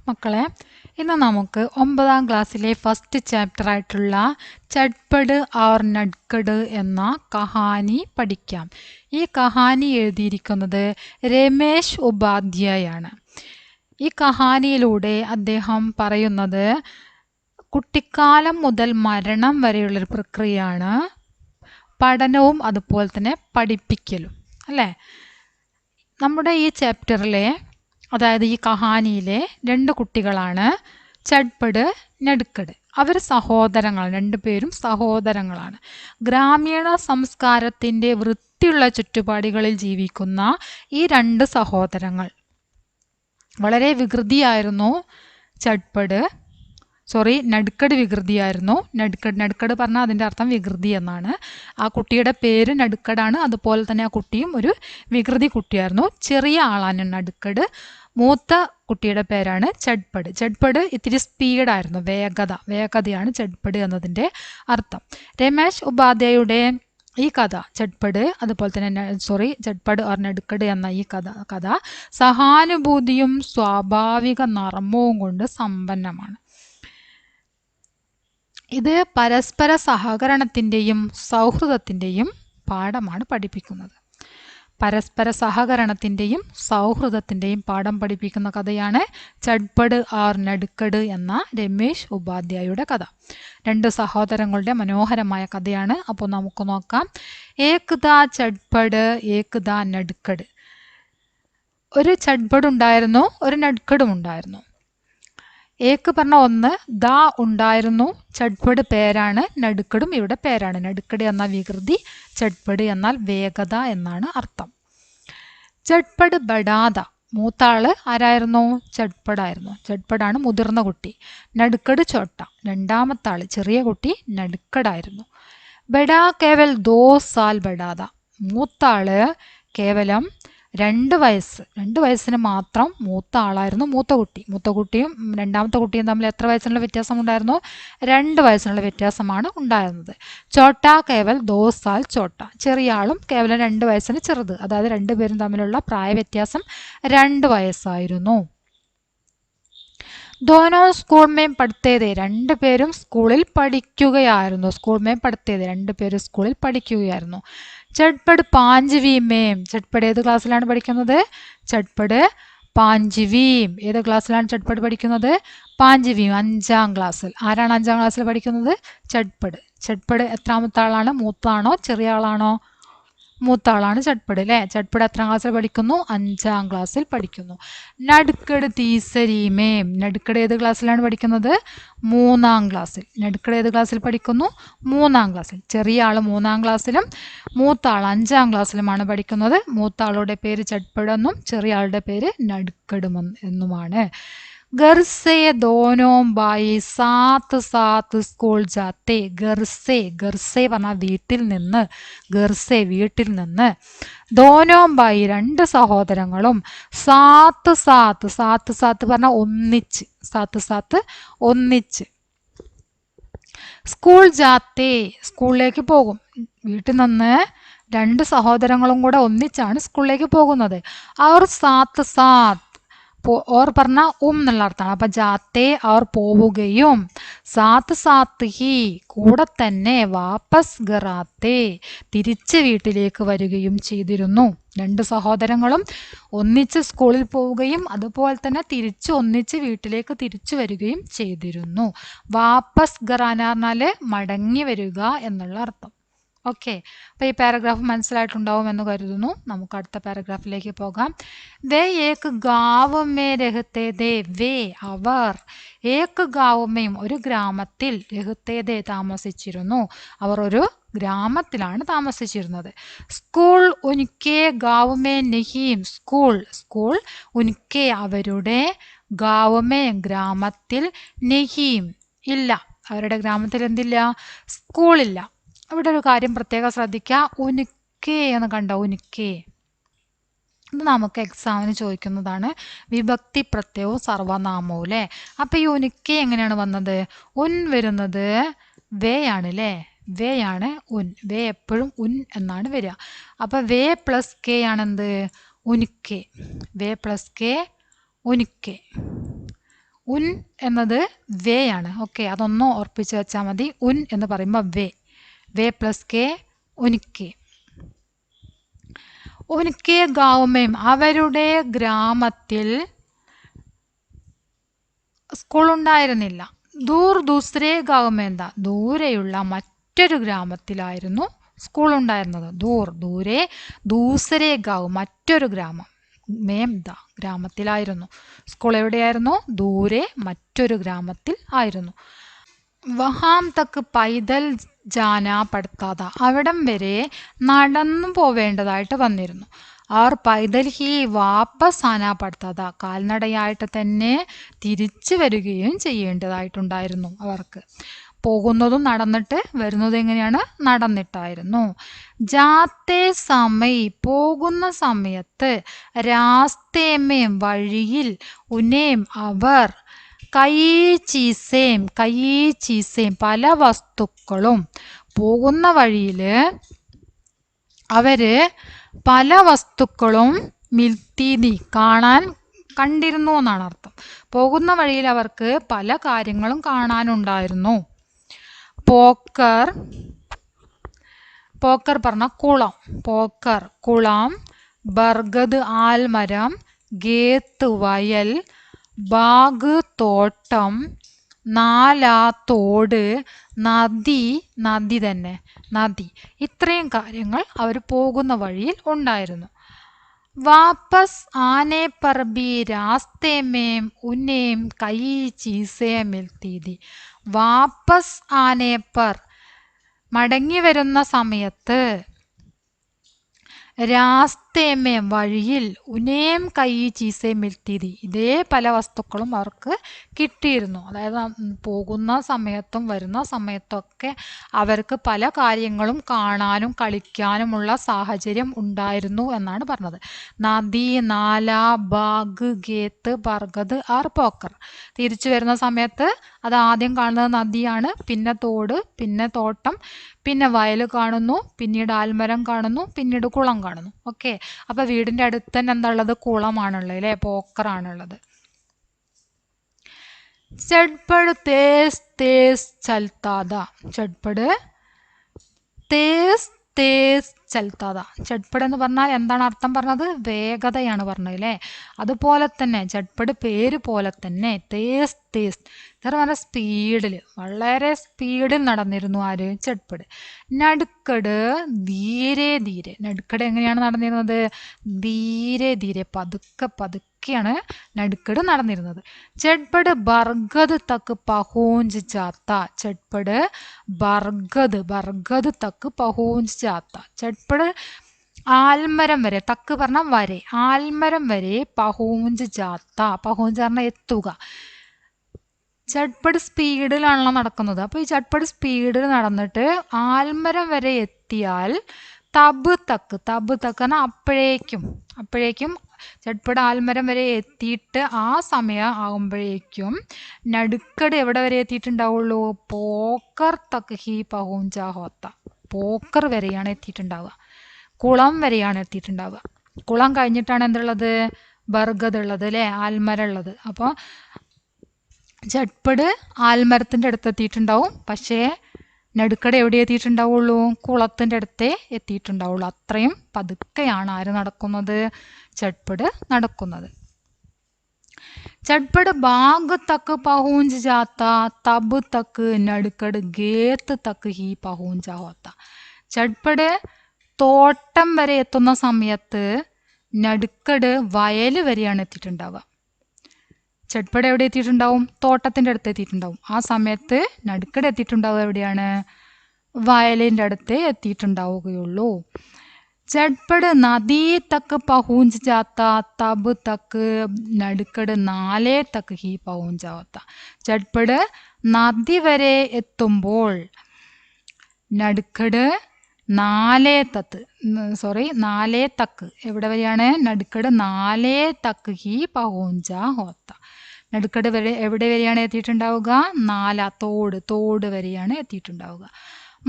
മക്കളെ, ഇന്ന് നമുക്ക് 9ാം ക്ലാസ്സിലെ ഫസ്റ്റ് ചാപ്റ്റർ ആയിട്ടുള്ള ചട്പട് ഓർ നട്കട് എന്ന കഹാനി പഠിക്കാം. ഈ കഹാനി എഴുതിയിരിക്കുന്നത് രമേശ് ഉപാധ്യായാണ്. ഈ കഹാനിയിലൂടെ അദ്ദേഹം പറയുന്നത് കുട്ടിക്കാലം മുതൽ മരണം വരെയുള്ളൊരു പ്രക്രിയയാണ് പഠനവും അതുപോലെ തന്നെ പഠിപ്പിക്കലും, അല്ലേ? നമ്മുടെ ഈ ചാപ്റ്ററിലെ, അതായത് ഈ കഹാനിയിലെ 2 കുട്ടികളാണ് ചട്പട് നട്കട്. അവർ സഹോദരങ്ങളാണ്, 2 പേരും സഹോദരങ്ങളാണ്. ഗ്രാമീണ സംസ്കാരത്തിൻ്റെ വൃത്തിയുള്ള ചുറ്റുപാടുകളിൽ ജീവിക്കുന്ന ഈ 2 സഹോദരങ്ങൾ. വളരെ വികൃതിയായിരുന്നു നട്കട് വികൃതിയായിരുന്നു. നട്കട് പറഞ്ഞാൽ അതിൻ്റെ അർത്ഥം വികൃതി എന്നാണ്. ആ കുട്ടിയുടെ പേര് നട്കടാണ്. അതുപോലെ തന്നെ ആ കുട്ടിയും ഒരു വികൃതി കുട്ടിയായിരുന്നു. ചെറിയ ആളാണ് നട്കട്. മൂത്ത കുട്ടിയുടെ പേരാണ് ചട്പട്. ചട്പട് ഇത്തിരി സ്പീഡായിരുന്നു, വേഗതയാണ് ചട്പട് എന്നതിൻ്റെ അർത്ഥം. രമേശ് ഉപാധ്യായയുടെ ഈ കഥ അതുപോലെ തന്നെ ചട്പട് ഓർ നട്കട് എന്ന ഈ കഥ സഹാനുഭൂതിയും സ്വാഭാവിക നർമ്മവും കൊണ്ട് സമ്പന്നമാണ്. ഇത് പരസ്പര സഹകരണത്തിൻ്റെയും സൗഹൃദത്തിൻ്റെയും പാഠമാണ് പഠിപ്പിക്കുന്നത്. പരസ്പര സഹകരണത്തിൻ്റെയും സൗഹൃദത്തിൻ്റെയും പാഠം പഠിപ്പിക്കുന്ന കഥയാണ് ചട്പട് ഓർ നട്കട് എന്ന രമേശ് ഉപാധ്യായയുടെ കഥ. 2 സഹോദരങ്ങളുടെ മനോഹരമായ കഥയാണ്. അപ്പോൾ നമുക്ക് നോക്കാം. ഏക് ദാ ചട്പട് ഏക് ദാ നട്കട്. ഒരു ചട്പട് ഉണ്ടായിരുന്നു, ഒരു നട്കടും ഉണ്ടായിരുന്നു. ഏക്ക് പറഞ്ഞ 1, ദാ ഉണ്ടായിരുന്നു, ചട്പട് പേരാണ്, നട്കടും ഇവിടെ പേരാണ്. നട്കട് എന്ന വികൃതി, ചട്പട് എന്നാൽ വേഗത എന്നാണ് അർത്ഥം. ചട്പട് ബഡാദ, മൂത്താള് ആരായിരുന്നു? ചട്പടായിരുന്നു. ചട്പടാണ് മുതിർന്ന കുട്ടി. നട്കട് ചോട്ട, രണ്ടാമത്തെ ആള് ചെറിയ കുട്ടി നട്കടായിരുന്നു. ബഡാ കേവൽ 2 സാൽ ബഡാദ, മൂത്താള് കേവലം 2 വയസ്സിന് മാത്രം മൂത്ത ആളായിരുന്നു മൂത്ത കുട്ടിയും രണ്ടാമത്തെ കുട്ടിയും തമ്മിൽ എത്ര വയസ്സിനുള്ള വ്യത്യാസം ഉണ്ടായിരുന്നു? 2 വയസ്സിനുള്ള വ്യത്യാസമാണ് ഉണ്ടായിരുന്നത്. ചോട്ട കേവൽ 2 സാൽ ചോട്ട, ചെറിയ ആളും കേവലം 2 വയസ്സിന് ചെറുത്. അതായത് 2 പേരും തമ്മിലുള്ള പ്രായ വ്യത്യാസം 2 വയസ്സായിരുന്നു. ദോനോ സ്കൂൾ മേം പഠിത്തേതേ, 2 പേരും സ്കൂളിൽ പഠിക്കുകയായിരുന്നു. 2 പേരും സ്കൂളിൽ പഠിക്കുകയായിരുന്നു. ചട്പട് പാഞ്ചവി മേം, ചട്പട് ഏത് ക്ലാസ്സിലാണ് പഠിക്കുന്നത്? ചട്പട് പാഞ്ചവീം. ഏത് ക്ലാസ്സിലാണ് ചട്പട് പഠിക്കുന്നത്? പാഞ്ചവീം, 5ാം ക്ലാസ്സിൽ. ആരാണ് 5ാം ക്ലാസ്സിൽ പഠിക്കുന്നത്? ചട്പട് എത്രാമത്തെ ആളാണ്? മൂത്താണോ ചെറിയ ആളാണോ? മൂത്ത ആളാണ് ചട്പട്, അല്ലേ? ചട്പട് എത്രാം ക്ലാസ്സിൽ പഠിക്കുന്നു? 5ാം ക്ലാസ്സിൽ പഠിക്കുന്നു. നട്കട് തീസരീമേം, നട്കട് ഏത് ക്ലാസ്സിലാണ് പഠിക്കുന്നത്? 3ാം ക്ലാസ്സിൽ. നട്കട് ഏത് ക്ലാസ്സിൽ പഠിക്കുന്നു? 3ാം ക്ലാസ്സിൽ. ചെറിയ ആള് 3ാം ക്ലാസ്സിലും മൂത്ത ആൾ 5ാം ക്ലാസ്സിലുമാണ് പഠിക്കുന്നത്. മൂത്ത ആളുടെ പേര് ചട്പടെന്നും ചെറിയ ആളുടെ പേര് നട്കടും എന്നുമാണ്. ഗർസെ ദോനോം ബായി സാത്ത് സാത്ത് സ്കൂൾ ജാത്തെ. ഗർസെ പറഞ്ഞാൽ വീട്ടിൽ നിന്ന്, വീട്ടിൽ നിന്ന്. ദോനോം ബായി 2 സഹോദരങ്ങളും സാത്ത് സാത്ത് പറഞ്ഞാൽ ഒന്നിച്ച്. സ്കൂൾ ജാത്തെ, സ്കൂളിലേക്ക് പോകും. വീട്ടിൽ നിന്ന് 2 സഹോദരങ്ങളും കൂടെ ഒന്നിച്ചാണ് സ്കൂളിലേക്ക് പോകുന്നത്. അവർ സാത്ത് ഓർ പറഞ്ഞ എന്നുള്ള അർത്ഥമാണ്. അപ്പൊ ജാത്തെ അവർ പോവുകയും, സാത്ത് ഹി കൂടെ തന്നെ, വാപ്പസ് ഗറാത്തെ തിരിച്ച് വീട്ടിലേക്ക് വരികയും ചെയ്തിരുന്നു. 2 സഹോദരങ്ങളും ഒന്നിച്ച് സ്കൂളിൽ പോവുകയും അതുപോലെ തന്നെ ഒന്നിച്ച് വീട്ടിലേക്ക് തിരിച്ചു വരികയും ചെയ്തിരുന്നു. വാപ്പസ് ഗറാന പറഞ്ഞാല് മടങ്ങി വരിക എന്നുള്ള അർത്ഥം. ഓക്കെ, അപ്പോൾ ഈ പാരഗ്രാഫ് മനസ്സിലായിട്ടുണ്ടാവും എന്ന് കരുതുന്നു. നമുക്ക് അടുത്ത പാരഗ്രാഫിലേക്ക് പോകാം. വേ ഏക് ഗാവ് മേ രഹത്തെ ദേ, അവർ ഏക് ഗാവ് മേം ഒരു ഗ്രാമത്തിൽ, രഹത്തെ ദേ താമസിച്ചിരുന്നു. അവർ ഒരു ഗ്രാമത്തിലാണ് താമസിച്ചിരുന്നത്. സ്കൂൾ ഉൻകെ ഗാവ് മേ നഹീം, സ്കൂൾ ഉൻകെ അവരുടെ, ഗാവ് മേ ഗ്രാമത്തിൽ, നഹീം ഇല്ല, അവരുടെ ഗ്രാമത്തിൽ എന്തില്ല? സ്കൂളില്ല. ഇവിടെ ഒരു കാര്യം പ്രത്യേകം ശ്രദ്ധിക്കുക. ഉനുക്കെ എന്ന് കണ്ടോ? ഉനുക്കെ ഇത് നമുക്ക് എക്സാമിന് ചോദിക്കുന്നതാണ്. വിഭക്തി പ്രത്യയവും സർവനാമവും, അല്ലേ? അപ്പൊ ഈ ഉനുക്കെ എങ്ങനെയാണ് വന്നത്? ഉൻ വരുന്നത് വേ ആണ്, അല്ലേ? വേ ആണ് ഉൻ. വേ എപ്പോഴും ഉൻ എന്നാണ് വരിക. അപ്പൊ വേ പ്ലസ് കെ ആണെന്ത്? ഉനുക്കെ. വേ പ്ലസ് കെ ഉനുക്കെ. ഉൻ എന്നത് വേ ആണ്. ഓക്കെ, അതൊന്നും ഓർപ്പിച്ച് വെച്ചാൽ മതി. ഉൻ എന്ന് പറയുമ്പോൾ വേ, വേ പ്ലസ് കെ, ഉനിക്കെ. ഉനിക്കെ ഗാവുമേം, അവരുടെ ഗ്രാമത്തിൽ സ്കൂൾ ഉണ്ടായിരുന്നില്ല. ദൂർ ദൂസരേ ഗാവുമേന്താ, ദൂരെയുള്ള മറ്റൊരു ഗ്രാമത്തിലായിരുന്നു സ്കൂൾ ഉണ്ടായിരുന്നത്. ദൂർ ദൂരെ, ദൂസരേ ഗാവ് മറ്റൊരു ഗ്രാമം, മേം ദ ഗ്രാമത്തിലായിരുന്നു. സ്കൂൾ എവിടെയായിരുന്നു? ദൂരെ മറ്റൊരു ഗ്രാമത്തിൽ ആയിരുന്നു. വഹാം തക്ക് പൈതൽ ജാന പടുത്താത, അവിടം വരെ നടന്നു പോവേണ്ടതായിട്ട് വന്നിരുന്നു. അവർ പൈതൽ ഹി വാപ്പസ് ആന പടുത്താത, കാൽനടയായിട്ട് തന്നെ തിരിച്ചു വരികയും ചെയ്യേണ്ടതായിട്ടുണ്ടായിരുന്നു. അവർക്ക് പോകുന്നതും നടന്നിട്ട്, വരുന്നത് എങ്ങനെയാണ്? നടന്നിട്ടായിരുന്നു. ജാത്തെ സമയ, പോകുന്ന സമയത്ത്, രാസ്തേമേം വഴിയിൽ, ഉനേം അവർ, കൈ ചീസേം, കൈ ചീസേം പല വസ്തുക്കളും, പോകുന്ന വഴിയില് അവര് പല വസ്തുക്കളും മിൽത്തീതി കണ്ടിരുന്നു എന്നാണ് അർത്ഥം. പോകുന്ന വഴിയിൽ അവർക്ക് പല കാര്യങ്ങളും കാണാനുണ്ടായിരുന്നു. പോക്കർ, പോക്കർ പറഞ്ഞ കുളം, പോക്കർ കുളം, ബർഗദ് ആൽമരം, ഗേത്ത് വയൽ, ബാഗ് തോട്ടം, നാലാ തോട്, നദി, നദി തന്നെ നദി, ഇത്രയും കാര്യങ്ങൾ അവർ പോകുന്ന വഴിയിൽ ഉണ്ടായിരുന്നു. വാപ്പസ് ആനെ പർ ബി രാസ്തേ മേം ഉന്നേം കൈ ചീസേ മിൽത്തീതി, വാപ്പസ് ആനെ പർ മടങ്ങി വരുന്ന സമയത്ത്, രാസ്തേമേം വഴിയിൽ, ഉനേം കൈ ചീസേ മിൽത്തീതി ഇതേ പല വസ്തുക്കളും അവർക്ക് കിട്ടിയിരുന്നു. അതായത് പോകുന്ന സമയത്തും വരുന്ന സമയത്തൊക്കെ അവർക്ക് പല കാര്യങ്ങളും കാണാനും കളിക്കാനുമുള്ള സാഹചര്യം ഉണ്ടായിരുന്നു എന്നാണ് പറഞ്ഞത്. നദി, നാല, ബാഗ്, ഗേത്ത്, ബർഗദ് ആർ പോക്കർ. തിരിച്ചു വരുന്ന സമയത്ത് അത് ആദ്യം കാണുന്നത് നദിയാണ്, പിന്നെ തോട്, പിന്നെ തോട്ടം, പിന്നെ വയൽ കാണുന്നു, പിന്നീട് ആൽമരം കാണുന്നു, പിന്നീട് കുളം കാണുന്നു. ഓക്കെ, അപ്പൊ വീടിന്റെ അടുത്ത് തന്നെ എന്താ ഉള്ളത്? കുളമാണുള്ളത് അല്ലെ, പോക്കറാണുള്ളത്. ചട്പട് തേസ് തേസ് ചൽത്താത, ചട്പട് തേസ് തേസ് ചൽത്താത. ചട്പട് എന്ന് പറഞ്ഞാൽ എന്താണ് അർത്ഥം പറഞ്ഞത്? വേഗതയാണ് പറഞ്ഞത് അല്ലേ. അതുപോലെ തന്നെ ചട്പട് പേര് പോലെ തന്നെ തേസ് തേസ് എന്ന് പറഞ്ഞാൽ സ്പീഡിൽ, വളരെ സ്പീഡിൽ നടന്നിരുന്നു ആര്? ചട്പട്. നടുക്കട് ധീരെ ധീരെ, നടുക്കട് എങ്ങനെയാണ് നടന്നിരുന്നത്? ധീരെ ധീരെ, പതുക്കെ പതുക്കെയാണ് നടുക്കട് നടന്നിരുന്നത്. ചട്പട് ബർഗദ് തക്ക് പഹൂഞ്ച് ജാത്ത, ചട്പട് ബർഗദ്, ബർഗദ് തക്ക് പഹൂഞ്ച് ജാത്ത. ചട്പട് ആൽമരം വരെ, തക്ക് പറഞ്ഞ വരെ, ആൽമരം വരെ, പഹൂഞ്ച് ജാത്ത, പഹൂഞ്ച് പറഞ്ഞ എത്തുക. ചട്പട് സ്പീഡിലാണല്ലോ നടക്കുന്നത്. അപ്പോൾ ഈ ചട്പട് സ്പീഡിൽ നടന്നിട്ട് ആൽമരം വരെ എത്തിയാൽ തബ് തക്ക്, തബ് തക്ക് എന്നാൽ അപ്പോഴേക്കും, അപ്പോഴേക്കും ചട്പട് ആൽമരം വരെ എത്തിയിട്ട് ആ സമയം ആകുമ്പോഴേക്കും നടുക്കട് എവിടെ വരെ എത്തിയിട്ടുണ്ടാവുള്ളൂ? പോക്കർ തക്ക് ഹി പഹൂഞ്ചാ ഹോത്ത, പോക്കർ വരെയാണ് എത്തിയിട്ടുണ്ടാവുക, കുളം വരെയാണ് എത്തിയിട്ടുണ്ടാവുക. കുളം കഴിഞ്ഞിട്ടാണ് എന്തുള്ളത്? ബർഗദ് ഉള്ളത് അല്ലേ, ആൽമരം ഉള്ളത്. അപ്പോൾ ചട്പട് ആൽമരത്തിൻ്റെ അടുത്ത് എത്തിയിട്ടുണ്ടാവും, പക്ഷേ നടുക്കട എവിടെ എത്തിയിട്ടുണ്ടാവുള്ളൂ? കുളത്തിൻ്റെ അടുത്തേ എത്തിയിട്ടുണ്ടാവുള്ളൂ. അത്രയും പതുക്കെയാണ് ആര് നടക്കുന്നത്? ചട്പട് നടക്കുന്നത്. ചട്പട് ബാഗ് തക്ക് പഹൂഞ്ച് ജാത്ത, തബ് തക്ക് നടുക്കട് ഗേത്ത് തക്ക് ഹി പഹൂഞ്ചാ ഹോത്ത. ചട്പട് തോട്ടം വരെ എത്തുന്ന സമയത്ത് നടുക്കട് വയൽ വരെയാണ് എത്തിയിട്ടുണ്ടാവുക. ചട്പട് എവിടെ എത്തിയിട്ടുണ്ടാവും? തോട്ടത്തിൻ്റെ അടുത്ത് എത്തിയിട്ടുണ്ടാവും. ആ സമയത്ത് നടുക്കട് എത്തിയിട്ടുണ്ടാവുക എവിടെയാണ്? വയലിൻ്റെ അടുത്ത് എത്തിയിട്ടുണ്ടാവുകയുള്ളൂ. ചട്പട് നദി തക്ക് പഹൂഞ്ച് ജാത്ത, തബ് തക്ക് നടുക്കട് നാലേ തക്ക് ഹി പഹൂഞ്ച് ജാത്ത. ചട്പട് നദി വരെ എത്തുമ്പോൾ നടുക്കട് നാലേ തക്ക് എവിടെ വരെയാണ്? നടുക്കട് നാലേ തക്ക് ഹി പഹൂഞ്ചാ ഹോത്ത. നടുക്കട് വരെ എവിടെ വരെയാണ് എത്തിയിട്ടുണ്ടാവുക? തോട് വരെയാണ് എത്തിയിട്ടുണ്ടാവുക.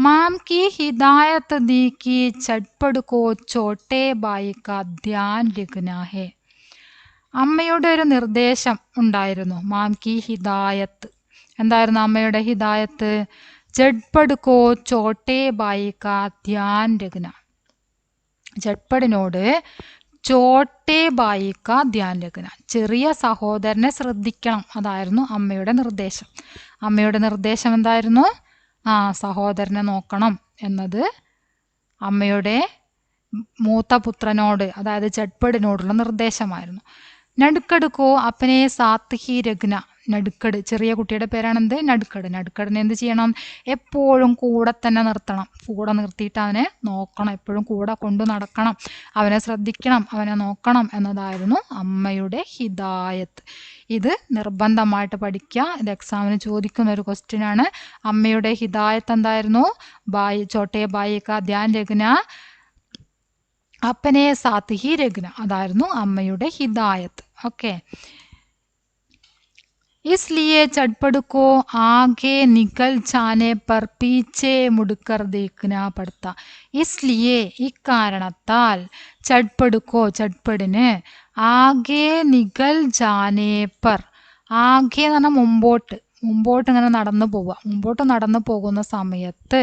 മാം കി ഹിദായത്ത് ദി കി ചട്പട് കോ ചോട്ടേ ബായി കാ ധ്യാൻ രഖ്നാ ഹെ. അമ്മയുടെ ഒരു നിർദ്ദേശം ഉണ്ടായിരുന്നു. മാം കി ഹിദായത്ത്. എന്തായിരുന്നു അമ്മയുടെ ഹിദായത്ത്? ജഡ്പടുക്കോ ചോട്ടേ ബായി കാ ധ്യാൻ രഖ്ന. ജഡ്പടിനോട് ചോട്ടേ ബായി കാ ധ്യാൻ രഖ്ന, ചെറിയ സഹോദരനെ ശ്രദ്ധിക്കണം, അതായിരുന്നു അമ്മയുടെ നിർദ്ദേശം. അമ്മയുടെ നിർദ്ദേശം എന്തായിരുന്നു? സഹോദരനെ നോക്കണം എന്നത് അമ്മയുടെ മൂത്ത പുത്രനോട്, അതായത് ജഡ്പടിനോടുള്ള നിർദ്ദേശമായിരുന്നു. നടുക്കടുക്കോ അപ്പനെ സാത്ത് ഹി രഖ്ന. നടുക്കട്, ചെറിയ കുട്ടിയുടെ പേരാണെന്ത്? നടുക്കട്. നടുക്കടിനെ എന്ത് ചെയ്യണം? എപ്പോഴും കൂടെ തന്നെ നിർത്തണം. കൂടെ നിർത്തിയിട്ട് അവനെ നോക്കണം, എപ്പോഴും കൂടെ കൊണ്ടു നടക്കണം, അവനെ ശ്രദ്ധിക്കണം, അവനെ നോക്കണം എന്നതായിരുന്നു അമ്മയുടെ ഹിദായത്ത്. ഇത് നിർബന്ധമായിട്ട് പഠിക്കുക. ഇത് എക്സാമിന് ചോദിക്കുന്ന ഒരു ക്വസ്റ്റ്യൻ ആണ്. അമ്മയുടെ ഹിദായത്ത് എന്തായിരുന്നു? ബായി ചോട്ടേ ബായി കാ ധ്യാൻ രഖ്ന, അപ്പനെ സാത്ത് ഹി രഖ്ന, അതായിരുന്നു അമ്മയുടെ ഹിദായത്ത്. ഓക്കെ. इसलिए चटपट को आगे निकल जाने पर पीछे मुड़कर देखना पड़ता. इसलिए ഇക്കാരണത്താൽ ചട്പടുക്കോ ചട്പടിന് ആകെ നികൽ ജാനേ പർ, ആകെ എന്ന് പറഞ്ഞാൽ മുമ്പോട്ട്, മുമ്പോട്ട് ഇങ്ങനെ നടന്നു പോവുക. മുമ്പോട്ട് നടന്നു പോകുന്ന സമയത്ത്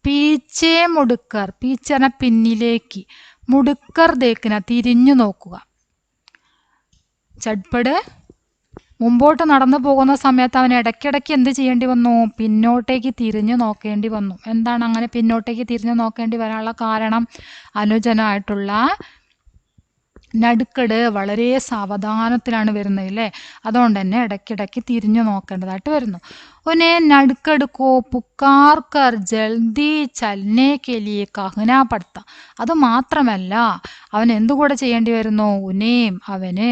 പീച്ചേ മുടുക്കർ, പീച്ച പറഞ്ഞാൽ പിന്നിലേക്ക്, മുടുക്കർ ദേക്കിന തിരിഞ്ഞു നോക്കുക. ചട്പട് മുമ്പോട്ട് നടന്നു പോകുന്ന സമയത്ത് അവൻ ഇടയ്ക്കിടയ്ക്ക് എന്ത് ചെയ്യേണ്ടി വന്നു? പിന്നോട്ടേക്ക് തിരിഞ്ഞു നോക്കേണ്ടി വന്നു. എന്താണ് അങ്ങനെ പിന്നോട്ടേക്ക് തിരിഞ്ഞു നോക്കേണ്ടി വരാനുള്ള കാരണം? അനുജനായിട്ടുള്ള നടുക്കട് വളരെ സാവധാനത്തിലാണ് വരുന്നത് അല്ലേ, അതുകൊണ്ട് തന്നെ ഇടയ്ക്കിടയ്ക്ക് തിരിഞ്ഞു നോക്കേണ്ടതായിട്ട് വരുന്നു. ഉനെ നടുക്കടുക്കോ പുക്കാർ കർ ജൽദി ചലനെ കെലിയെ കഹ്നാ പടുത്ത. അത് മാത്രമല്ല അവൻ എന്തുകൂടെ ചെയ്യേണ്ടി വരുന്നു? ഉനേം അവന്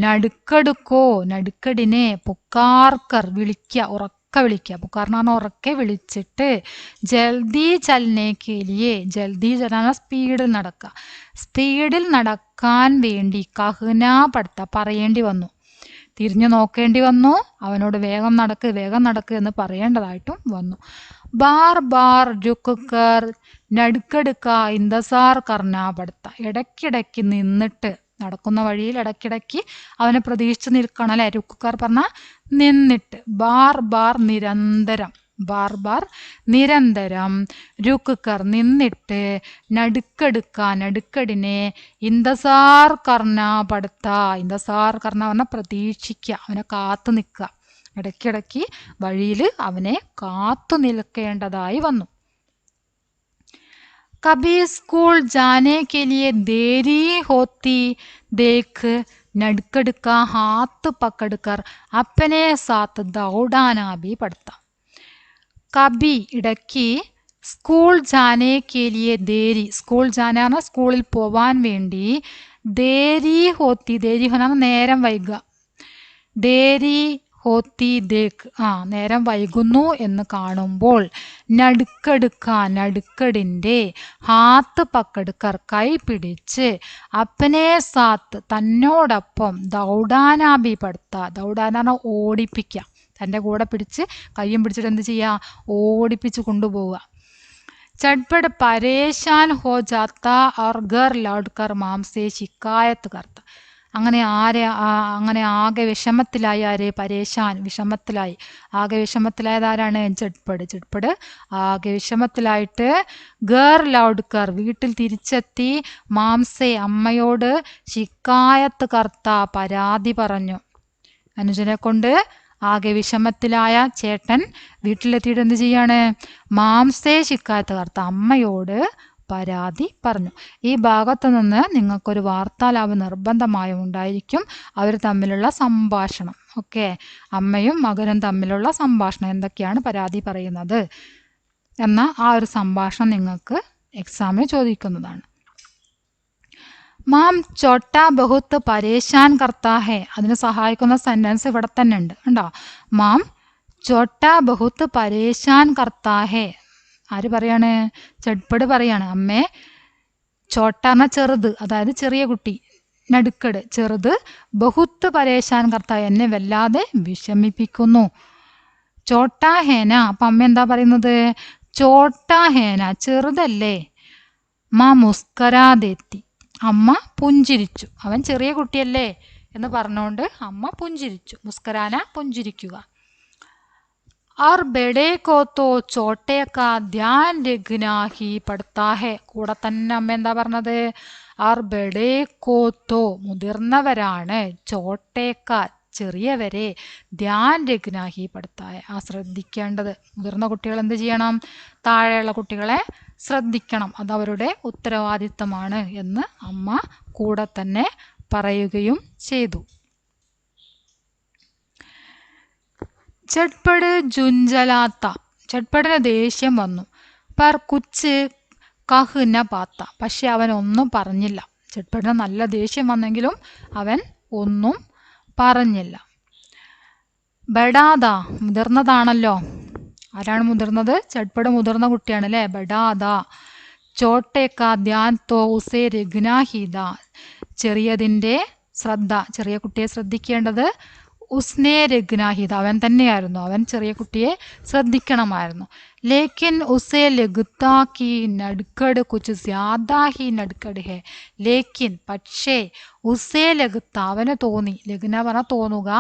നടുക്കടുക്കോ നടുക്കടിനെ പുക്കാർക്കർ വിളിക്കുക, ഉറക്ക വിളിക്കുക. പുക്കാറിനാണ് ഉറക്കെ വിളിച്ചിട്ട് ജൽദി ചലനേക്കേലിയെ, ജൽദി ചലന സ്പീഡിൽ നടക്കുക, സ്പീഡിൽ നടക്കാൻ വേണ്ടി കഹ്നാ പടുത്ത പറയേണ്ടി വന്നു, തിരിഞ്ഞു നോക്കേണ്ടി വന്നു. അവനോട് വേഗം നടക്ക് വേഗം നടക്ക് എന്ന് പറയേണ്ടതായിട്ടും വന്നു. ബാർ ബാർ രുക്കർ നടുക്കടുക്ക ഇന്ദസാർ കർണാ പടുത്ത, ഇടയ്ക്കിടയ്ക്ക് നിന്നിട്ട്, നടക്കുന്ന വഴിയിൽ ഇടയ്ക്കിടയ്ക്ക് അവനെ പ്രതീക്ഷിച്ച് നിൽക്കണം അല്ലെ. രുക്കുക്കാർ പറഞ്ഞ നിന്നിട്ട്, ബാർ ബാർ നിരന്തരം, ബാർ ബാർ നിരന്തരം, രുക്കുക്കർ നിന്നിട്ട്, നടുക്കടുക്ക നടുക്കടിനെ, ഇന്ദസാർ കർണ പടുത്ത, ഇന്ദസാർ കർണ പറഞ്ഞ പ്രതീക്ഷിക്കുക, അവനെ കാത്തു നിൽക്കുക, ഇടയ്ക്കിടയ്ക്ക് വഴിയിൽ അവനെ കാത്തു നിൽക്കേണ്ടതായി വന്നു. कभी स्कूल जाने के लिए देरी होती देख नड़कड़ का हाथ पकड़कर अपने साथ दौड़ाना भी पड़ता. कभी ഇടയ്ക്ക് സ്കൂൾ ജാനെ കെ ലിയെ ദേരി, സ്കൂൾ ജാന പറഞ്ഞാൽ സ്കൂളിൽ പോവാൻ വേണ്ടി, ദേരി ഹോത്തി, ദേരി ഹോന നേരം വൈകുക, ദേരി ഹോത്തി ദേക്ക് നേരം വൈകുന്നു എന്ന് കാണുമ്പോൾ, നടുക്കടുക്ക നടുക്കടിൻ്റെ, ഹാത്ത് പക്കടുക്കർ കൈ പിടിച്ച്, അപ്പനെ സാത്ത് തന്നോടൊപ്പം, ദൗഡാനാബി പടുത്ത, ദൗഡാന ഓടിപ്പിക്കുക, തൻ്റെ കൂടെ പിടിച്ച് കയ്യും പിടിച്ചിട്ട് എന്ത് ചെയ്യുക? ഓടിപ്പിച്ച് കൊണ്ടുപോവുക. ചട്പട് പരേശാൻ ഹോ ജാത്ത और घर लौटकर माम से शिकायत करता. അങ്ങനെ ആകെ വിഷമത്തിലായി ആര്? പരേശാൻ, വിഷമത്തിലായി. ആകെ വിഷമത്തിലായത് ആരാണ്? ജഡ്പട്. ജഡ്പട് ആകെ വിഷമത്തിലായിട്ട് ഗർ ലൗഡ്കർ വീട്ടിൽ തിരിച്ചെത്തി, മാംസെ അമ്മയോട്, ശിക്കായത്ത് കർത്ത പരാതി പറഞ്ഞു. അനുജനെ കൊണ്ട് ആകെ വിഷമത്തിലായ ചേട്ടൻ വീട്ടിലെത്തിയിട്ട് എന്ത് ചെയ്യാണ്? മാംസേ ശിക്കായത്ത് കർത്ത, അമ്മയോട് പരാതി പറഞ്ഞു. ഈ ഭാഗത്തു നിന്ന് നിങ്ങൾക്കൊരു വാർത്താലാപം നിർബന്ധമായും ഉണ്ടായിരിക്കും. അവർ തമ്മിലുള്ള സംഭാഷണം, ഓക്കെ, അമ്മയും മകനും തമ്മിലുള്ള സംഭാഷണം, എന്തൊക്കെയാണ് പരാതി പറയുന്നത് എന്ന ആ ഒരു സംഭാഷണം നിങ്ങൾക്ക് എക്സാമിന് ചോദിക്കുന്നതാണ്. മാം ചോട്ടാ ബഹുത്ത് പരേശാൻ കർത്താ ഹേ, അതിന് സഹായിക്കുന്ന സെന്റൻസ് ഇവിടെ തന്നെ ഉണ്ട്, ഉണ്ടോ? മാം ചോട്ടാ ബഹുത്ത് പരേശാൻ കർത്താ ഹേ, ആര് പറയാണ്? ചട്പട് പറയാണ്. അമ്മേ, ചോട്ട എന്ന ചെറുത്, അതായത് ചെറിയ കുട്ടി, നടുക്കട് ചെറുത്, ബഹുത്ത് പരേശാൻ കർത്ത എന്നെ വല്ലാതെ വിഷമിപ്പിക്കുന്നു. ചോട്ടാ ഹേന, അപ്പം അമ്മ എന്താ പറയുന്നത്? ചോട്ടാ ഹേന ചെറുതല്ലേ. മാ മുസ്കരാതെത്തി, അമ്മ പുഞ്ചിരിച്ചു. അവൻ ചെറിയ കുട്ടിയല്ലേ എന്ന് പറഞ്ഞുകൊണ്ട് അമ്മ പുഞ്ചിരിച്ചു. മുസ്കരാന പുഞ്ചിരിക്കുക. और बड़े को तो छोटे का ध्यान रखना ही पड़ता है. കൂടെ തന്നെ അമ്മ എന്താ പറഞ്ഞത്? ആർ ബഡേ കോത്തോ മുതിർന്നവരാണ്, ചോട്ടേക്ക ചെറിയവരെ, ധ്യാൻ രഘ്നാഹി പടുത്തായ ശ്രദ്ധിക്കേണ്ടത്. മുതിർന്ന കുട്ടികൾ എന്ത് ചെയ്യണം? താഴെയുള്ള കുട്ടികളെ ശ്രദ്ധിക്കണം, അത് അവരുടെ ഉത്തരവാദിത്തമാണ് എന്ന് അമ്മ കൂടെ തന്നെ പറയുകയും ചെയ്തു. ചട്പട് ജുഞ്ചലാത്ത, ചട്പടിന് ദേഷ്യം വന്നു. പർ കുച്ച് കഹ് ന പാത്ത, പക്ഷെ അവൻ ഒന്നും പറഞ്ഞില്ല. ചട്പടിന് നല്ല ദേഷ്യം വന്നെങ്കിലും അവൻ ഒന്നും പറഞ്ഞില്ല. ബഡാദ, മുതിർന്നതാണല്ലോ. ആരാണ് മുതിർന്നത്? ചട്പട് മുതിർന്ന കുട്ടിയാണ് അല്ലേ? ബഡാദ ചോട്ടേക്ക ധ്യാൻ തോ ഉസേ രഘ്നാഹിദ, ചെറിയതിൻ്റെ ശ്രദ്ധ, ചെറിയ കുട്ടിയെ ശ്രദ്ധിക്കേണ്ടത് ഉസ്നെ രഘ്നാഹിദ, അവൻ തന്നെയായിരുന്നു. അവൻ ചെറിയ കുട്ടിയെ ശ്രദ്ധിക്കണമായിരുന്നു. ലേക്കിൻ ഉസേ ലഗുത്താ കി നഡ്കഡ് കുച്ച് ജ്യാദാ ഹി നഡ്കഡ് ഹെ. ലേക്കിൻ പക്ഷേ, ഉസേ ലഗുത്ത അവന് തോന്നി, ലഗ്ന പറഞ്ഞ തോന്നുക,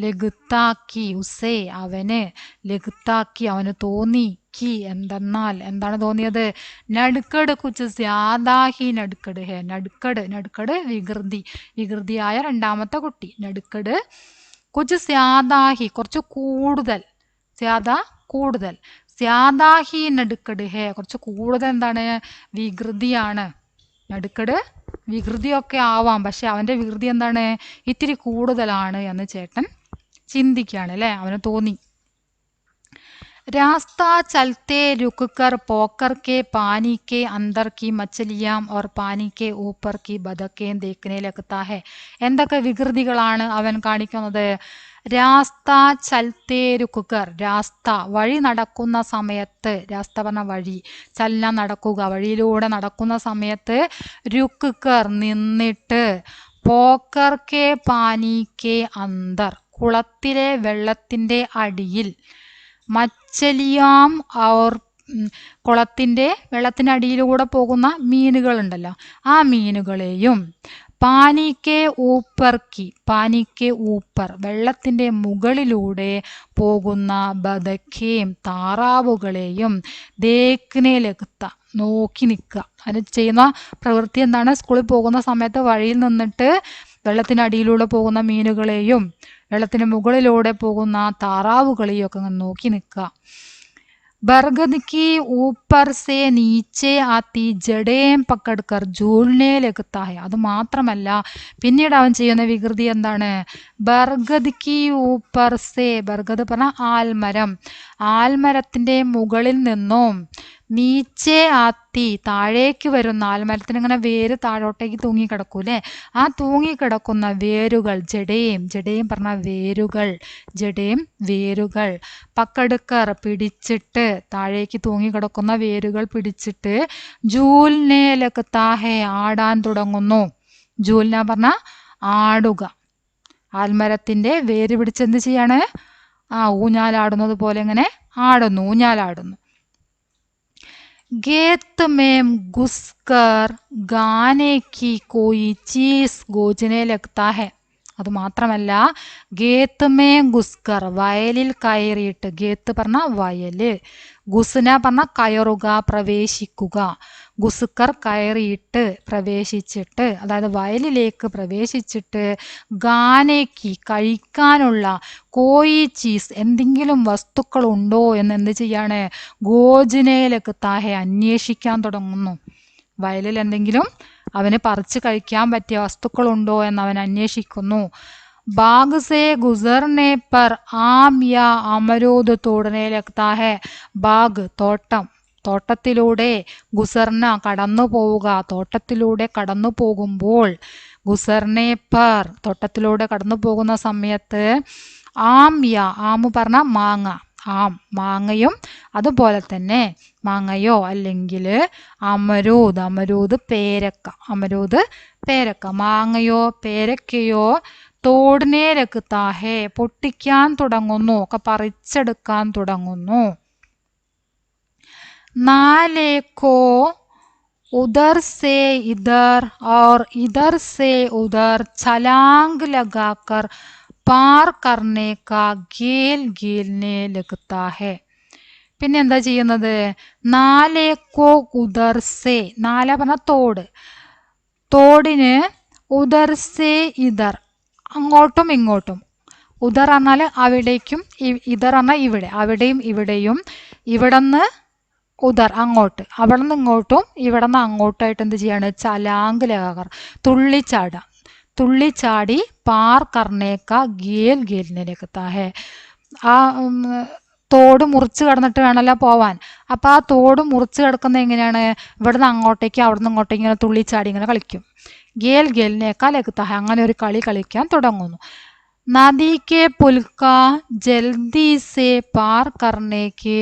ലഗുത്താക്കി ഉസേ അവന്, ലഗുത്താക്കി അവന് തോന്നി, കി എന്തെന്നാൽ എന്താണ് തോന്നിയത്? നഡ്കഡ് കുച്ച് ജ്യാദാ ഹി നഡ്കഡ് ഹെ. നഡ്കഡ്, നഡ്കഡ് വികൃതി, വികൃതിയായ രണ്ടാമത്തെ കുട്ടി. നഡ്കഡ് കുച്ച് സ്യാദാഹി കുറച്ച് കൂടുതൽ, സ്യാദ കൂടുതൽ, സ്യാദാഹി നടുക്കട് ഹേ കുറച്ച് കൂടുതൽ എന്താണ്? വികൃതിയാണ്. നടുക്കട് വികൃതിയൊക്കെ ആവാം, പക്ഷെ അവൻ്റെ വികൃതി എന്താണ്? ഇത്തിരി കൂടുതലാണ് എന്ന് ചേട്ടൻ ചിന്തിക്കുകയാണ് അല്ലേ, അവന് തോന്നി. रास्ता चलते रुककर पोकर के पानी के अंदर की मछलियां और पानी के ऊपर की बदकें देखने लगता है. എന്തൊക്കെ വികൃതികളാണ് അവൻ കാണിക്കുന്നത്? രാസ്ത ചൽത്തേ രുക്കുക്കർ, രാസ്ത വഴി നടക്കുന്ന സമയത്ത്, രാസ്ത പറഞ്ഞ വഴി, ചലന നടക്കുക, വഴിയിലൂടെ നടക്കുന്ന സമയത്ത്, രുക്കുക്കർ നിന്നിട്ട്, പോക്കർ കെ പാനി കെ അന്തർ കുളത്തിലെ വെള്ളത്തിൻ്റെ അടിയിൽ, മച്ചലിയാം ഔർ കുളത്തിൻ്റെ വെള്ളത്തിനടിയിലൂടെ പോകുന്ന മീനുകളുണ്ടല്ലോ, ആ മീനുകളെയും, പാനിക്കെ ഊപ്പർക്കി, പാനിക്കെ ഊപ്പർ വെള്ളത്തിൻ്റെ മുകളിലൂടെ പോകുന്ന ബദക്കേം താറാവുകളെയും, ദേക്കിനെ ലകുത്ത നോക്കി നിൽക്കുക. അതിന് ചെയ്യുന്ന പ്രവൃത്തി എന്താണ്? സ്കൂളിൽ പോകുന്ന സമയത്ത് വഴിയിൽ നിന്നിട്ട് വെള്ളത്തിനടിയിലൂടെ പോകുന്ന മീനുകളെയും വെള്ളത്തിന് മുകളിലൂടെ പോകുന്ന താറാവുകളെയും ഒക്കെ നോക്കി നിൽക്കുക. बरगद की ऊपर से नीचे आती जड़ें पकड़कर झूलने लगता है. അത് മാത്രമല്ല പിന്നീട് അവൻ ചെയ്യുന്ന വികൃതി എന്താണ്? ബർഗദ് കി ഊപ്പർ സേ, ബർഗദ് പറഞ്ഞ ആൽമരം, ആൽമരത്തിൻ്റെ മുകളിൽ നിന്നും, നീച്ചെ ആത്തി താഴേക്ക് വരുന്ന, ആൽമരത്തിന് ഇങ്ങനെ വേര് താഴോട്ടേക്ക് തൂങ്ങിക്കിടക്കൂലേ, ആ തൂങ്ങിക്കിടക്കുന്ന വേരുകൾ, ജഡയും, ജഡയും പറഞ്ഞ വേരുകൾ, ജഡയും വേരുകൾ, പക്കടുക്കർ പിടിച്ചിട്ട്, താഴേക്ക് തൂങ്ങിക്കിടക്കുന്ന വേരുകൾ പിടിച്ചിട്ട്, ജൂൽനേലക്ക് താഹെ ആടാൻ തുടങ്ങുന്നു. ജൂൽന പറഞ്ഞ ആടുക, ആൽമരത്തിൻ്റെ വേര് പിടിച്ചെന്ത് ചെയ്യാണ്? ഊഞ്ഞാലാടുന്നത് പോലെ ഇങ്ങനെ ആടുന്നു, ഊഞ്ഞാലാടുന്നു. गेत में घुसकर गाने की कोई चीज गूंजने लगता है. അത് മാത്രമല്ല, ഗേത്ത് മേ ഗുസ്കർ വയലിൽ കയറിയിട്ട്, ഗേത്ത് പറഞ്ഞ വയല്, ഗുസ്ന പറഞ്ഞ കയറുക, പ്രവേശിക്കുക, ഗുസ്കർ കയറിയിട്ട്, പ്രവേശിച്ചിട്ട്, അതായത് വയലിലേക്ക് പ്രവേശിച്ചിട്ട്, ഗാനേക്ക് കഴിക്കാനുള്ള, കോയി ചീസ് എന്തെങ്കിലും വസ്തുക്കൾ ഉണ്ടോ എന്ന് എന്ത് ചെയ്യാണ്? ഗോജനയിലേക്ക് താഹെ അന്വേഷിക്കാൻ തുടങ്ങുന്നു. വയലിൽ എന്തെങ്കിലും അവന് പറിച്ച് കഴിക്കാൻ പറ്റിയ വസ്തുക്കളുണ്ടോ എന്ന് അവൻ അന്വേഷിക്കുന്നു. ബാഗ് സേ ഗുസർനെ പർ ആം യാ അമരൂദ് തോടനെ ലഗ്താ ഹെ. ബാഗ് തോട്ടം, തോട്ടത്തിലൂടെ, ഗുസർന കടന്നു പോവുക, തോട്ടത്തിലൂടെ കടന്നു പോകുമ്പോൾ, ഗുസർനെ പർ തോട്ടത്തിലൂടെ കടന്നു പോകുന്ന സമയത്ത്, ആം യാ, ആം പറഞ്ഞ മാങ്ങ, ആം മാങ്ങയും, അതുപോലെ തന്നെ മാങ്ങയോ അല്ലെങ്കിൽ അമരൂദ്, അമരൂദ് പേരക്ക, അമരൂദ് പേരക്ക, മാങ്ങയോ പേരക്കയോ, തോടിനെ രക്താഹേ പൊട്ടിക്കാൻ തുടങ്ങുന്നു, ഒക്കെ പറിച്ചെടുക്കാൻ തുടങ്ങുന്നു. നാലേക്കോ उधर से इधर और इधर से उधर छलांग लगाकर पार करने का गेल गेलने लगता है. പിന്നെ എന്താ ചെയ്യുന്നത്? നാലേക്കോ ഉദർസെ, നാല പറഞ്ഞ തോട്, തോടിന് ഉദർസെ ഇതർ, അങ്ങോട്ടും ഇങ്ങോട്ടും. ഉദർ എന്നാൽ അവിടേക്കും, ഇതർ എന്നാൽ ഇവിടെ, അവിടെയും ഇവിടെയും, ഇവിടുന്ന് ഉദർ അങ്ങോട്ട്, അവിടെ നിന്ന് ഇങ്ങോട്ടും, ഇവിടെ നിന്ന് അങ്ങോട്ടായിട്ട് എന്ത് ചെയ്യാണ്? ചലാങ്ക് ലഗാകർ, തുള്ളിച്ചാടാം. തുള്ളിച്ചാടി പാർ കർണേക്ക ഗേൽ ഗേലിനെത്താ ഹേ. ആ തോട് മുറിച്ച് കടന്നിട്ട് വേണമല്ലോ പോവാൻ. അപ്പം ആ തോട് മുറിച്ച് കിടക്കുന്നത് എങ്ങനെയാണ്? ഇവിടുന്ന് അങ്ങോട്ടേക്ക്, അവിടുന്ന് ഇങ്ങോട്ടേക്ക് ഇങ്ങനെ തുള്ളിച്ചാടി ഇങ്ങനെ കളിക്കും. ഗേൽ ഗേലിനേക്കാൾ ലഗത്താ ഹേ, അങ്ങനെ ഒരു കളി കളിക്കാൻ തുടങ്ങുന്നു. നദി കെ പുൽക്ക ജൽദി സെ പാർ കർണേക്ക്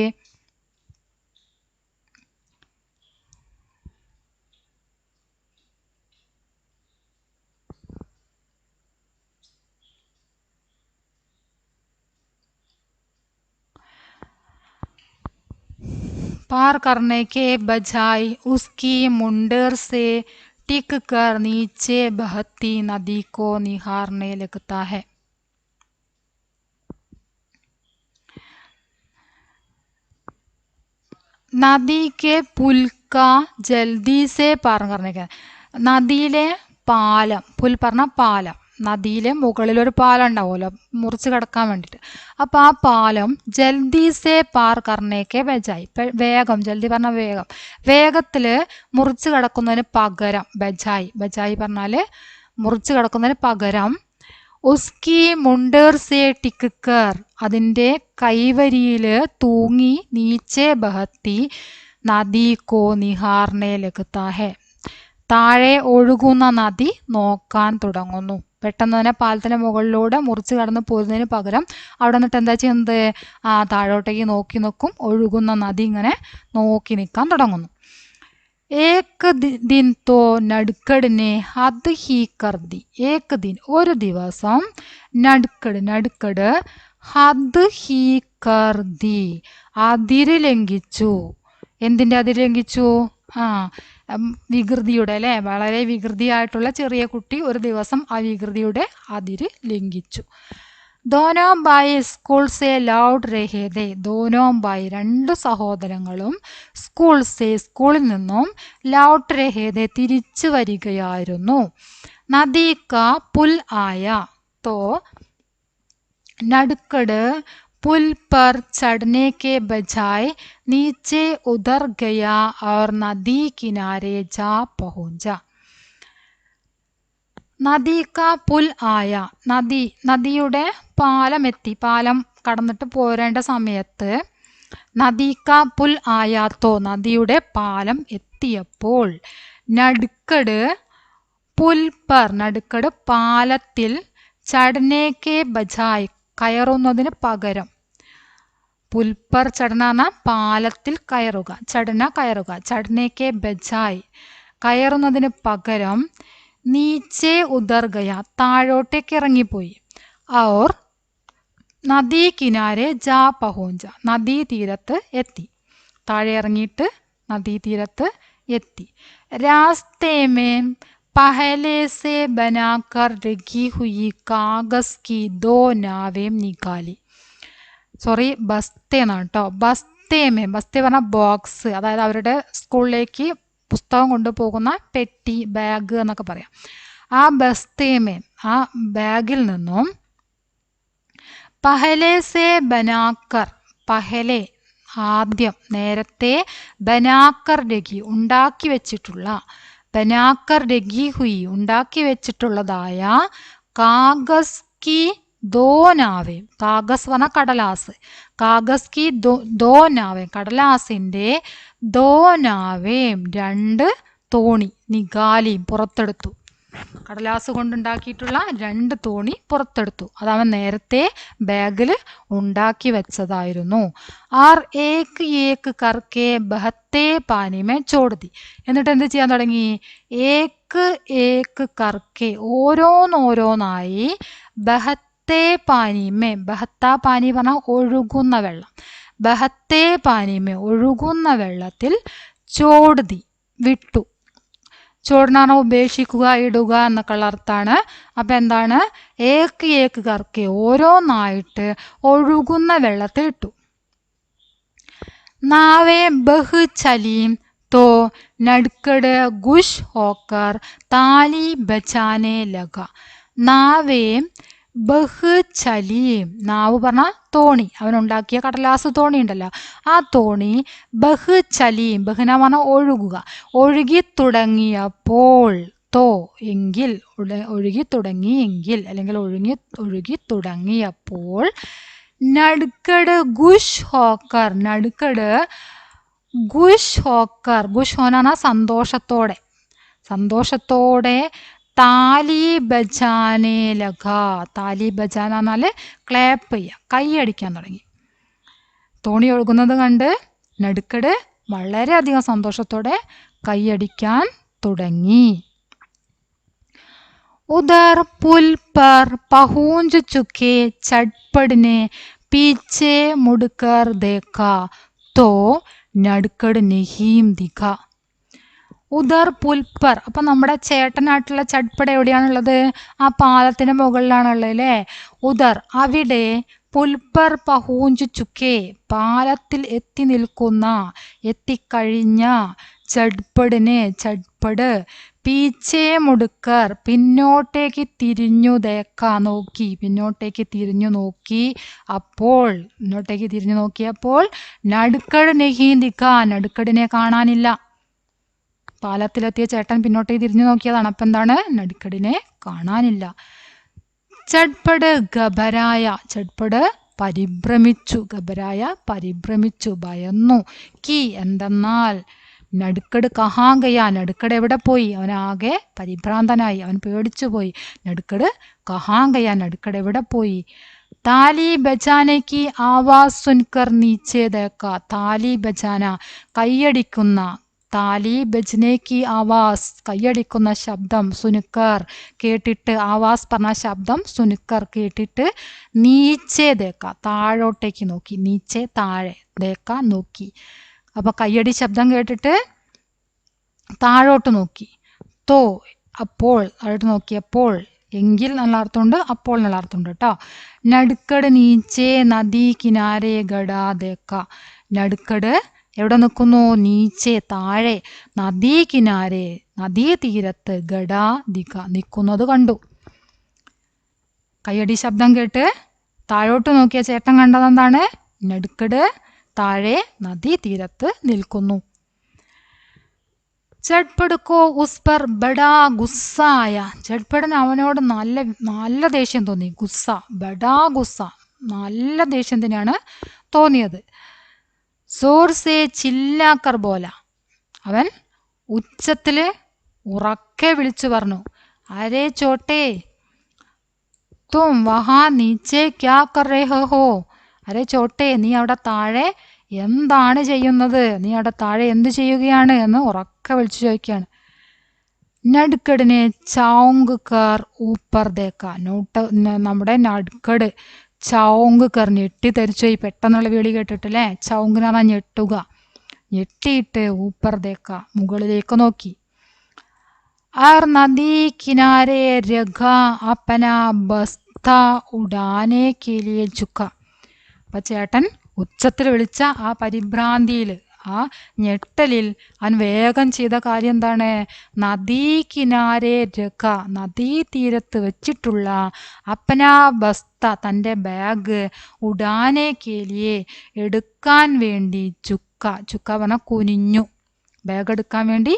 पार करने के बजाय उसकी मुंडर से टिक कर नीचे बहती नदी को निहारने लगता है. നദി കെ പുൽക്ക ജൽദി സെ പാർ करने के, നദിയിലെ പാലം, പുൽ പറഞ്ഞ പാലം, നദിയിലെ മുകളിലൊരു പാലം ഉണ്ടാവുമല്ലോ മുറിച്ച് കിടക്കാൻ വേണ്ടിയിട്ട്. അപ്പം ആ പാലം ജൽദി സെ പാർ കർണേക്കെ ബജായി, വേഗം, ജൽദി പറഞ്ഞാൽ വേഗം, വേഗത്തിൽ മുറിച്ച് കിടക്കുന്നതിന് പകരം, ബജായി, ബജായി പറഞ്ഞാൽ മുറിച്ച് കിടക്കുന്നതിന് പകരം, ഉസ്കി മുണ്ടേർ സെ ടിക്കർ, അതിൻ്റെ കൈവരിയിൽ തൂങ്ങി, നീച്ചെ ബഹത്തി നദി കോ നിഹാർനെ ലഗത്താ ഹെ, താഴെ ഒഴുകുന്ന നദി നോക്കാൻ തുടങ്ങുന്നു. പെട്ടെന്ന് തന്നെ പാലത്തിൻ്റെ മുകളിലൂടെ മുറിച്ച് കടന്ന് പോരുന്നതിന് പകരം അവിടെ നിന്നിട്ട് എന്താ ചെയ്യുന്നത്? താഴോട്ടേക്ക് നോക്കി നിൽക്കും, ഒഴുകുന്ന നദി ഇങ്ങനെ നോക്കി നിൽക്കാൻ തുടങ്ങുന്നു. ഏക് ദിൻ തോ നടുക്കടിനെ ഹദ് ഹി കർദി, ഏക് ദിൻ ഒരു ദിവസം, നടുക്കട് നടുക്കട്, ഹദ് ഹി കർദി അതിര് ലംഘിച്ചു. എന്തിൻ്റെ അതിര് ലംഘിച്ചു? വികൃതിയുടെ, അല്ലേ, വളരെ വികൃതിയായിട്ടുള്ള ചെറിയ കുട്ടി ഒരു ദിവസം ആ വികൃതിയുടെ അതിര് ലംഘിച്ചു. ദോനോ ബായി സ്കൂൾ സെ ലൗട്ട് രഹേദേ, ദോനോ ബായി രണ്ട് സഹോദരങ്ങളും, സ്കൂൾ സെ സ്കൂളിൽ നിന്നും, ലൗട്ട് രഹേദേ തിരിച്ചു വരികയായിരുന്നു. നദി കാ പുൽ ആയ തോ നടുക്കട് पुल पर चढ़ने के बजाय नीचे उतर गया और नदी किनारे जा पहुंचा. നദി കാ പുൽ ആയ, നദി, നദിയുടെ പാലം എത്തി, പാലം കടന്നിട്ട് പോരേണ്ട സമയത്ത്, നദി കാ പുൽ ആയാത്തോ നദിയുടെ പാലം എത്തിയപ്പോൾ, നടുക്കട് പുൽ പർ നടുക്കട് പാലത്തിൽ, ചടനെ കെ ബജായ് കയറുന്നതിന് പകരം, പുൽപ്പർ ചടന പാലത്തിൽ കയറുക, ചടന കയറുക, ചടനേക്കെ ബജായ് കയറുന്നതിന് പകരം, നീച്ചെ ഉദർഗയ താഴോട്ടേക്ക് ഇറങ്ങിപ്പോയി, ഔർ നദീ കിനാരെ ജാ പഹോഞ്ച നദീ തീരത്ത് എത്തി, താഴെ ഇറങ്ങിയിട്ട് നദീ തീരത്ത് എത്തി. രാസ്തേ മേം पहले से बनाकर रखी हुई कागज की दो नावें निकाली. സോറി, ബസ്തേ എന്നാണ് കേട്ടോ. ബസ്തേമേ, ബസ്തേ പറഞ്ഞാൽ ബോക്സ്, അതായത് അവരുടെ സ്കൂളിലേക്ക് പുസ്തകം കൊണ്ടുപോകുന്ന പെട്ടി, ബാഗ് എന്നൊക്കെ പറയാം. ആ ബസ്തേമേ, ആ ബാഗിൽ നിന്നും, പഹലെ സേ ബനാക്കർ, പഹലെ ആദ്യം, നേരത്തെ, ബനാക്കർ രഖി ഉണ്ടാക്കി വെച്ചിട്ടുള്ള, ബനാക്കർ രഖി ഹുയി ഉണ്ടാക്കി വെച്ചിട്ടുള്ളതായ, കാഗസ് കി ദോ നാവേ, കാഗസ് പറഞ്ഞ കടലാസ്, കാഗസ് കി ദോ നാവേ കടലാസിൻ്റെ, ദോ നാവേം രണ്ട് തോണി, നിഗാലിയും പുറത്തെടുത്തു, കടലാസ് കൊണ്ടുണ്ടാക്കിയിട്ടുള്ള രണ്ട് തോണി പുറത്തെടുത്തു. അതവൻ നേരത്തെ ബാഗിൽ ഉണ്ടാക്കി വെച്ചതായിരുന്നു. ആർ ഏക്ക് ഏക്ക് കർക്കെ ബഹത്തെ പാനിമേ ചോടുതി, എന്നിട്ട് എന്ത് ചെയ്യാൻ തുടങ്ങി? ഏക്ക് ഏക്ക് കർക്കെ ഓരോന്നോരോന്നായി, ബഹത്തെ പാനിമേ, ബഹത്ത പാനി പറഞ്ഞാൽ ഒഴുകുന്ന വെള്ളം, ബഹത്തെ പാനിമേ ഒഴുകുന്ന വെള്ളത്തിൽ, ചോടുതി വിട്ടു, ചോടന പറഞ്ഞാൽ ഉപേക്ഷിക്കുക, ഇടുക എന്നൊക്കെയുള്ള അർത്ഥമാണ്. അപ്പം എന്താണ്, ഏക്ക് ഏക്ക് കറക്കി ഓരോന്നായിട്ട് ഒഴുകുന്ന വെള്ളത്തിൽ ഇട്ടു. നാവേ ബഹ് ചലീം तो नड़कड़ गुश होकर ताली बचाने लगा. നാവേ ബഹ് ചലീം, നാവ് പറഞ്ഞ തോണി, അവനുണ്ടാക്കിയ കടലാസ് തോണി ഉണ്ടല്ലോ, ആ തോണി ബഹ് ചലീം, ബഹ്ന പറഞ്ഞ ഒഴുകുക, ഒഴുകി തുടങ്ങിയപ്പോൾ, തോ എങ്കിൽ, ഒഴുകി തുടങ്ങി എങ്കിൽ, അല്ലെങ്കിൽ ഒഴുകി തുടങ്ങിയപ്പോൾ, നടുക്കട് ഗുഷ് ഹോക്കർ, നടുക്കട് ഗുഷ് ഹോക്കർ, ഗുഷ് ഹോന സന്തോഷത്തോടെ, സന്തോഷത്തോടെ താലി ബജാനെ ലഗ, താലി ബജാന എന്നാല് ക്ലാപ്പ് ചെയ്യുക, കൈയടിക്കാൻ തുടങ്ങി. തോണി ഒഴുകുന്നത് കണ്ട് നടുക്കട് വളരെയധികം സന്തോഷത്തോടെ കൈയടിക്കാൻ തുടങ്ങി. उधर पुल पर पहुंच चुके चटपट ने पीछे मुड़कर देखा तो നടുക്കട് നെഹീം ദിഖ. ഉദർ പുൽപ്പർ, അപ്പൊ നമ്മുടെ ചേട്ടനായിട്ടുള്ള ചട്പട എവിടെയാണുള്ളത്? ആ പാലത്തിന്റെ മുകളിലാണുള്ളത് അല്ലേ. ഉദർ അവിടെ, പുൽപ്പർ പഹൂഞ്ചു ചുക്കേ പാലത്തിൽ എത്തി നിൽക്കുന്ന, എത്തിക്കഴിഞ്ഞ, ചട്പടിനെ ചട്പട്, പീച്ചേ മുടുക്കർ പിന്നോട്ടേക്ക് തിരിഞ്ഞു നോക്കി, പിന്നോട്ടേക്ക് തിരിഞ്ഞു നോക്കി, അപ്പോൾ, പിന്നോട്ടേക്ക് തിരിഞ്ഞു നോക്കിയപ്പോൾ നടുക്കട് നെഹീന്തിക്ക, നടുക്കടിനെ കാണാനില്ല. പാലത്തിലെത്തിയ ചേട്ടൻ പിന്നോട്ടേക്ക് തിരിഞ്ഞു നോക്കിയതാണ്, അപ്പം എന്താണ്, നടുക്കടിനെ കാണാനില്ല. ചട്പട് ഗബരായ, ചട്പട് പരിഭ്രമിച്ചു, ഗബരായ പരിഭ്രമിച്ചു, ഭയന്നു. കി എന്തെന്നാൽ, നടുക്കട് കഹാങ്കയ, നടുക്കട് എവിടെ പോയി, അവനാകെ പരിഭ്രാന്തനായി, അവൻ പേടിച്ചു പോയി. നടുക്കട് കഹാങ്കയ, നടുക്കട് എവിടെ പോയി. താലി ബജാനയ്ക്ക് ആവാസ് സുൻകർ നീച്ചേ ദേക്ക, താലി ബജാന കൈയടിക്കുന്ന, താലി ബജ്നേക്ക് ആവാസ് കൈയടിക്കുന്ന ശബ്ദം, സുനുക്കർ കേട്ടിട്ട്, ആവാസ് പറഞ്ഞ ശബ്ദം, സുനുക്കർ കേട്ടിട്ട്, നീച്ചേ ദേക്ക താഴോട്ടേക്ക് നോക്കി, നീച്ചേ താഴെ, ദേക്ക നോക്കി. അപ്പൊ കയ്യടി ശബ്ദം കേട്ടിട്ട് താഴോട്ട് നോക്കി. തോ അപ്പോൾ, താഴോട്ട് നോക്കിയപ്പോൾ, എങ്കിൽ നല്ല അർത്ഥമുണ്ട്, അപ്പോൾ നല്ല അർത്ഥമുണ്ട് കേട്ടോ. നടുക്കട് നീച്ചേ നദി കിനാരെ ഗഡാ ദേക്ക, നടുക്കട് എവിടെ നിൽക്കുന്നു, നീച്ചേ താഴെ, നദീ കിനാരെ നദീ തീരത്ത്, ഗഡാ ദിക നിൽക്കുന്നത് കണ്ടു. കയ്യടി ശബ്ദം കേട്ട് താഴോട്ട് നോക്കിയ ചേട്ടൻ കണ്ടതെന്താണ്, നടുക്കട് താഴെ നദീ തീരത്ത് നിൽക്കുന്നു. ചട്പടുക്കോ ഉസ്പർ ബഡാ ഗുസ്സായ, ചട്പടന് അവനോട് നല്ല ദേഷ്യം തോന്നി. ഗുസ്സ, ബഡാ ഗുസ്സ, നല്ല ദേഷ്യം തന്നെയാണ് തോന്നിയത്. സോർസെ ചില്ലാക്കർ ബോല, അവൻ ഉച്ചത്തില് ഉറക്കെ വിളിച്ചു പറഞ്ഞു. അരേ ചോട്ടേ തും വഹാ നീച്ചേ ക്യാ കർ രഹേ ഹോ, അരേ ചോട്ടേ നീ അവിടെ താഴെ എന്താണ് ചെയ്യുന്നത്, നീ അവിടെ താഴെ എന്ത് ചെയ്യുകയാണ് എന്ന് ഉറക്കെ വിളിച്ചു ചോദിക്കുകയാണ്. നടുക്കടിനെ ചൗങ്ക് കർ ഊപ്പർ ദേക്ക, നമ്മുടെ നടുക്കട് ചൗങ്ക് കർ ഞെട്ടിത്തെറിച്ചു പോയി, പെട്ടെന്നുള്ള വിളി കേട്ടിട്ടില്ലേ. ചൗങ്കിന് പറഞ്ഞാൽ ഞെട്ടുക, ഞെട്ടിയിട്ട് ഊപ്പർ ദേക്ക മുകളിലേക്ക് നോക്കി. ആർ നദി കിനാരെ രഘ അപ്പന ബസ്ത ഉഡാനെ കേലിയെ ചുക്ക. അപ്പൊ ചേട്ടൻ ഉച്ചത്തിൽ വിളിച്ച ആ പരിഭ്രാന്തിയിൽ, ആ ഞെട്ടലിൽ അവൻ വേഗം ചെയ്ത കാര്യം എന്താണ്, നദീ കിനാരെ രഘ നദീ തീരത്ത് വെച്ചിട്ടുള്ള അപ്പനാ ബസ്ത തൻ്റെ ബാഗ്, ഉഡാനെ കേലിയെ എടുക്കാൻ വേണ്ടി, ചുക്ക, ചുക്ക പറഞ്ഞ കുനിഞ്ഞു, ബാഗ് എടുക്കാൻ വേണ്ടി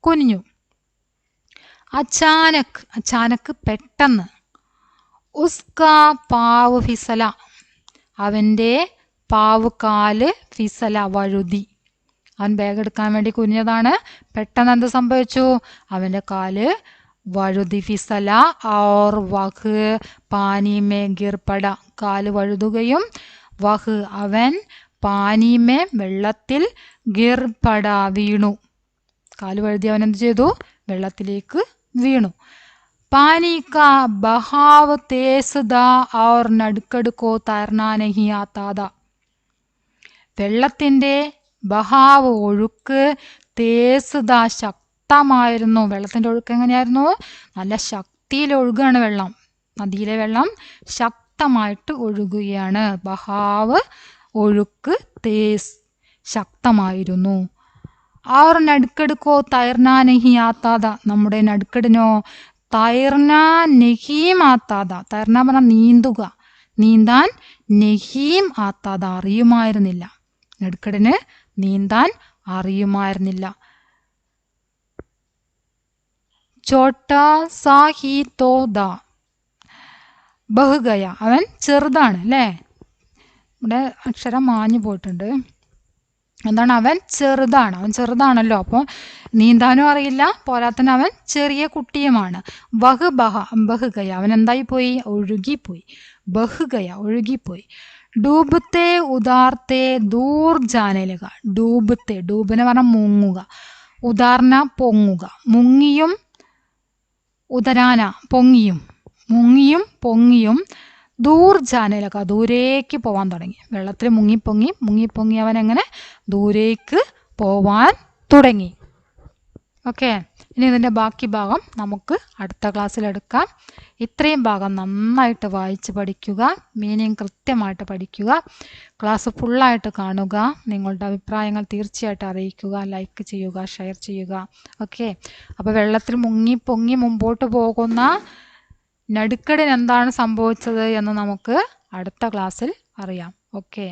കുനിഞ്ഞു. അച്ചാനക്, അച്ചാനക് പെട്ടെന്ന്, ഉസ്കാ പാവ് ഫിസല അവൻ്റെ പാവ് കാല്, ഫിസല വഴുതി, അവൻ ബാഗ് എടുക്കാൻ വേണ്ടി കുനിഞ്ഞതാണ്, പെട്ടെന്ന് എന്ത് സംഭവിച്ചു, അവൻ്റെ കാല് വഴുതി. ഫിസല ഓർ വഹ് പാനിമേ ഗിർപട, കാല് വഴുതുകയും, വഹ് അവൻ, പാനിമേ വെള്ളത്തിൽ, ഗിർപട വീണു, കാല് വഴുതി അവൻ എന്ത് ചെയ്തു, വെള്ളത്തിലേക്ക് വീണു. पानी का बहाव तेज था और नड़कड़ को तैरना नहीं आता था. വെള്ളത്തിൻ്റെ ബഹാവ് ഒഴുക്ക്, തേസ്ത ശക്തമായിരുന്നു. വെള്ളത്തിൻ്റെ ഒഴുക്ക് എങ്ങനെയായിരുന്നു? നല്ല ശക്തിയിൽ ഒഴുകുകയാണ് വെള്ളം. നദിയിലെ വെള്ളം ശക്തമായിട്ട് ഒഴുകുകയാണ്. ബഹാവ് ഒഴുക്ക് തേസ് ശക്തമായിരുന്നു. और नडकड़ को तैरना नहीं आता था. നമ്മുടെ നടുക്കടിനോ തൈർനാ നെഹീം ആത്താത. തൈർന പറഞ്ഞാൽ നീന്തുക, നീന്താൻ നെഹീം ആത്താത അറിയുമായിരുന്നില്ല. നടുക്കടിന് നീന്താൻ അറിയുമായിരുന്നില്ല. ചോട്ടാ സാ ഹി തോ ദാ ബഹുഗയ. അവൻ ചെറുതാണ് അല്ലേ? ഇവിടെ അക്ഷരം മാഞ്ഞു പോയിട്ടുണ്ട്. എന്താണ്? അവൻ ചെറുതാണ്. അവൻ ചെറുതാണല്ലോ, അപ്പോൾ നീന്താനും അറിയില്ല, പോരാത്തതിന് അവൻ ചെറിയ കുട്ടിയുമാണ്. ബഹുഗയ അവൻ എന്തായി പോയി? ഒഴുകിപ്പോയി. ബഹുഗയ ഒഴുകിപ്പോയി. ഡൂബത്തെ ഉദാർത്തെ ദൂർ ജാനേലക. ഡൂബത്തെ, ഡൂബിനെ പറഞ്ഞാൽ മുങ്ങുക, ഉദാർന പൊങ്ങുക, മുങ്ങിയും ഉദരാന പൊങ്ങിയും, മുങ്ങിയും പൊങ്ങിയും ദൂർ ജാനേലക ദൂരേക്ക് പോവാൻ തുടങ്ങി. വെള്ളത്തിൽ മുങ്ങിപ്പൊങ്ങി അവൻ എങ്ങനെ ദൂരേക്ക് പോവാൻ തുടങ്ങി. ഓക്കെ, ഇനി ഇതിൻ്റെ ബാക്കി ഭാഗം നമുക്ക് അടുത്ത ക്ലാസ്സിൽ എടുക്കാം. ഇത്രയും ഭാഗം നന്നായിട്ട് വായിച്ച് പഠിക്കുക, മീനിങ് കൃത്യമായിട്ട് പഠിക്കുക, ക്ലാസ് ഫുള്ളായിട്ട് കാണുക. നിങ്ങളുടെ അഭിപ്രായങ്ങൾ തീർച്ചയായിട്ടും അറിയിക്കുക, ലൈക്ക് ചെയ്യുക, ഷെയർ ചെയ്യുക. ഓക്കെ, അപ്പോൾ വെള്ളത്തിൽ മുങ്ങിപ്പൊങ്ങി മുമ്പോട്ട് പോകുന്ന നടുക്കടിന് എന്താണ് സംഭവിച്ചത് എന്ന് നമുക്ക് അടുത്ത ക്ലാസ്സിൽ അറിയാം. ഓക്കെ.